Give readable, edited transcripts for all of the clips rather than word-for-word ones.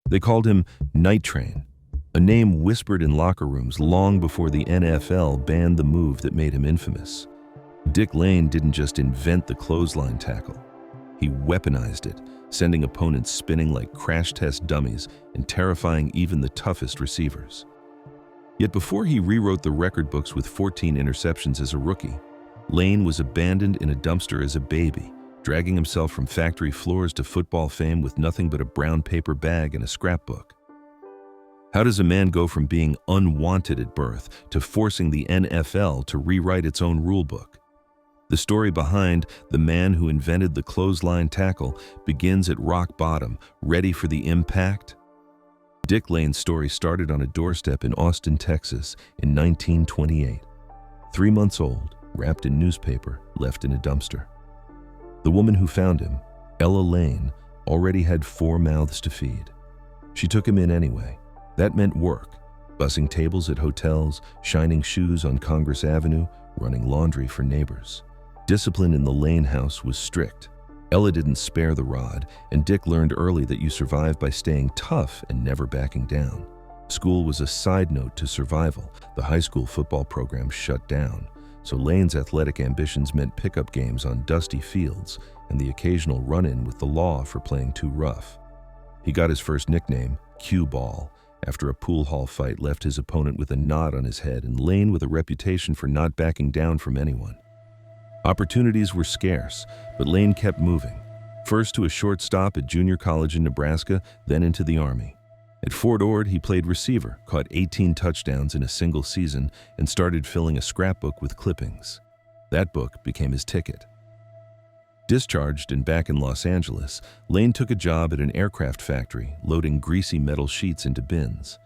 They called him Night Train, a name whispered in locker rooms long before the NFL banned the move that made him infamous. Dick Lane didn't just invent the clothesline tackle. He weaponized it, sending opponents spinning like crash test dummies and terrifying even the toughest receivers. Yet before he rewrote the record books with 14 interceptions as a rookie, Lane was abandoned in a dumpster as a baby, dragging himself from factory floors to football fame with nothing but a brown paper bag and a scrapbook. How does a man go from being unwanted at birth to forcing the NFL to rewrite its own rulebook? The story behind the man who invented the clothesline tackle begins at rock bottom, ready for the impact. Dick Lane's story started on a doorstep in Austin, Texas in 1928. 3 months old, wrapped in newspaper, left in a dumpster. The woman who found him, Ella Lane, already had 4 mouths to feed. She took him in anyway. That meant work, bussing tables at hotels, shining shoes on Congress Avenue, running laundry for neighbors. Discipline in the Lane house was strict. Ella didn't spare the rod, and Dick learned early that you survive by staying tough and never backing down. School was a side note to survival. The high school football program shut down, so Lane's athletic ambitions meant pickup games on dusty fields and the occasional run-in with the law for playing too rough. He got his first nickname, Cue Ball, after a pool hall fight left his opponent with a knot on his head and Lane with a reputation for not backing down from anyone. Opportunities were scarce, but Lane kept moving, first to a short stop at junior college in Nebraska, then into the Army. At Fort Ord, he played receiver, caught 18 touchdowns in a single season, and started filling a scrapbook with clippings. That book became his ticket. Discharged and back in Los Angeles, Lane took a job at an aircraft factory, loading greasy metal sheets into bins.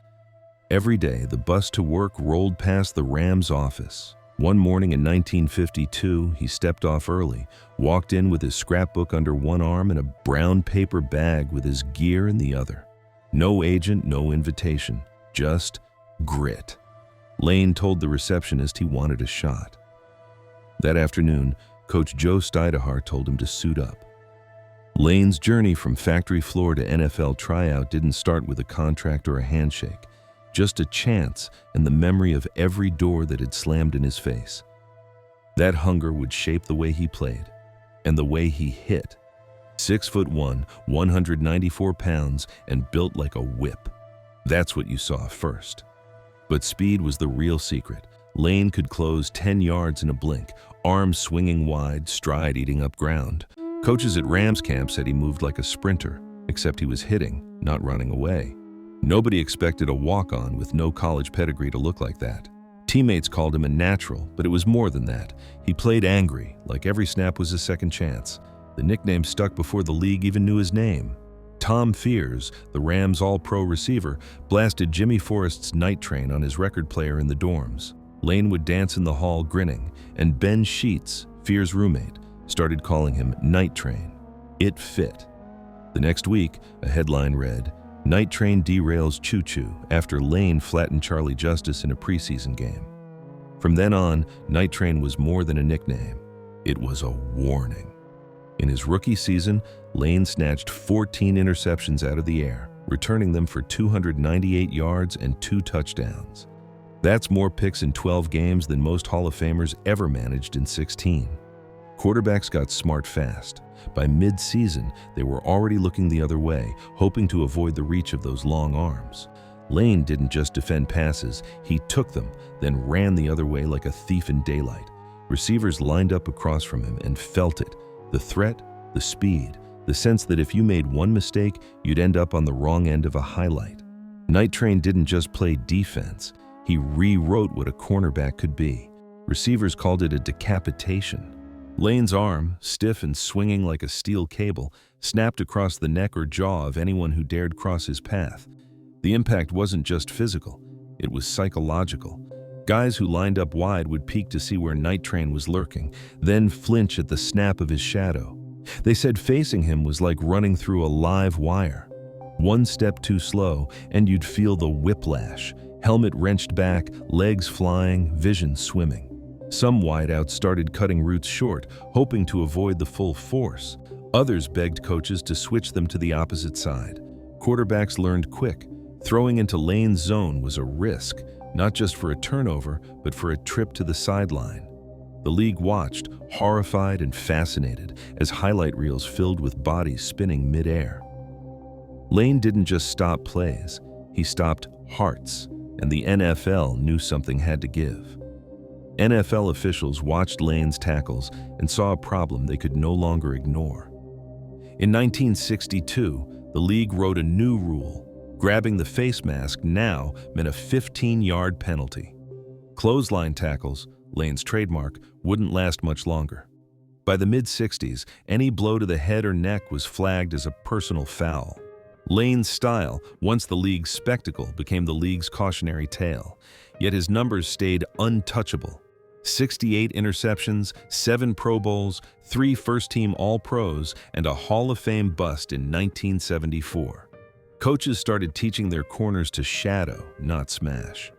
Every day, the bus to work rolled past the Rams office. One morning in 1952, he stepped off early, walked in with his scrapbook under one arm and a brown paper bag with his gear in the other. No agent, no invitation, just grit. Lane told the receptionist he wanted a shot. That afternoon, Coach Joe Stidehart told him to suit up. Lane's journey from factory floor to NFL tryout didn't start with a contract or a handshake. Just a chance and the memory of every door that had slammed in his face. That hunger would shape the way he played and the way he hit. 6'1", 194 pounds, and built like a whip. That's what you saw first. But speed was the real secret. Lane could close 10 yards in a blink, arms swinging wide, stride eating up ground. Coaches at Rams camp said he moved like a sprinter, except he was hitting, not running away. Nobody expected a walk-on with no college pedigree to look like that. Teammates called him a natural, but it was more than that. He played angry, like every snap was a second chance. The nickname stuck before the league even knew his name. Tom Fears, the Rams' all-pro receiver, blasted Jimmy Forrest's Night Train on his record player in the dorms. Lane would dance in the hall grinning, and Ben Sheets, Fears' roommate, started calling him Night Train. It fit. The next week, a headline read, "Night Train derails choo-choo after Lane flattened Charlie Justice in a preseason game." From then on, Night Train was more than a nickname. It was a warning. In his rookie season, Lane snatched 14 interceptions out of the air, returning them for 298 yards and 2 touchdowns. That's more picks in 12 games than most Hall of Famers ever managed in 16. Quarterbacks got smart fast. By mid-season, they were already looking the other way, hoping to avoid the reach of those long arms. Lane didn't just defend passes, he took them, then ran the other way like a thief in daylight. Receivers lined up across from him and felt it. The threat, the speed, the sense that if you made one mistake, you'd end up on the wrong end of a highlight. Night Train didn't just play defense, he rewrote what a cornerback could be. Receivers called it a decapitation. Lane's arm, stiff and swinging like a steel cable, snapped across the neck or jaw of anyone who dared cross his path. The impact wasn't just physical, it was psychological. Guys who lined up wide would peek to see where Night Train was lurking, then flinch at the snap of his shadow. They said facing him was like running through a live wire. One step too slow, and you'd feel the whiplash. Helmet wrenched back, legs flying, vision swimming. Some wideouts started cutting routes short, hoping to avoid the full force. Others begged coaches to switch them to the opposite side. Quarterbacks learned quick. Throwing into Lane's zone was a risk, not just for a turnover, but for a trip to the sideline. The league watched, horrified and fascinated, as highlight reels filled with bodies spinning mid-air. Lane didn't just stop plays, he stopped hearts, and the NFL knew something had to give. NFL officials watched Lane's tackles and saw a problem they could no longer ignore. In 1962, the league wrote a new rule. Grabbing the face mask now meant a 15-yard penalty. Clothesline tackles, Lane's trademark, wouldn't last much longer. By the mid-60s, any blow to the head or neck was flagged as a personal foul. Lane's style, once the league's spectacle, became the league's cautionary tale, yet his numbers stayed untouchable. 68 interceptions, 7 Pro Bowls, 3 first-team All-Pros, and a Hall of Fame bust in 1974. Coaches started teaching their corners to shadow, not smash.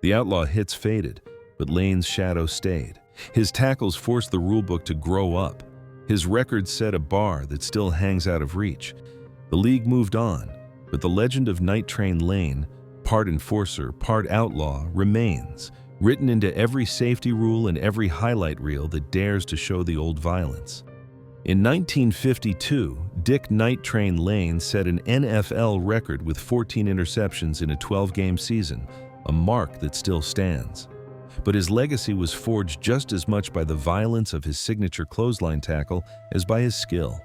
The outlaw hits faded, but Lane's shadow stayed. His tackles forced the rulebook to grow up. His record set a bar that still hangs out of reach. The league moved on, but the legend of Night Train Lane, part enforcer, part outlaw, remains, written into every safety rule and every highlight reel that dares to show the old violence. In 1952, Dick Night Train Lane set an NFL record with 14 interceptions in a 12-game season, a mark that still stands. But his legacy was forged just as much by the violence of his signature clothesline tackle as by his skill.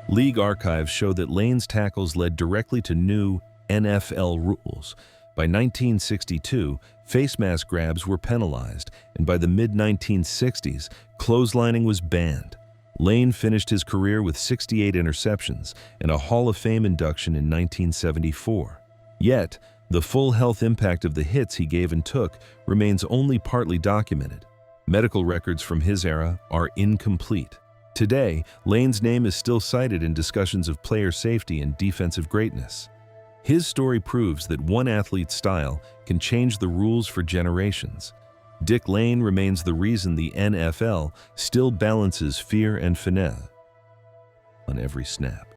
League archives show that Lane's tackles led directly to new NFL rules. By 1962, face mask grabs were penalized, and by the mid-1960s, clotheslining was banned. Lane finished his career with 68 interceptions and a Hall of Fame induction in 1974. Yet, the full health impact of the hits he gave and took remains only partly documented. Medical records from his era are incomplete. Today, Lane's name is still cited in discussions of player safety and defensive greatness. His story proves that one athlete's style can change the rules for generations. Dick Lane remains the reason the NFL still balances fear and finesse on every snap.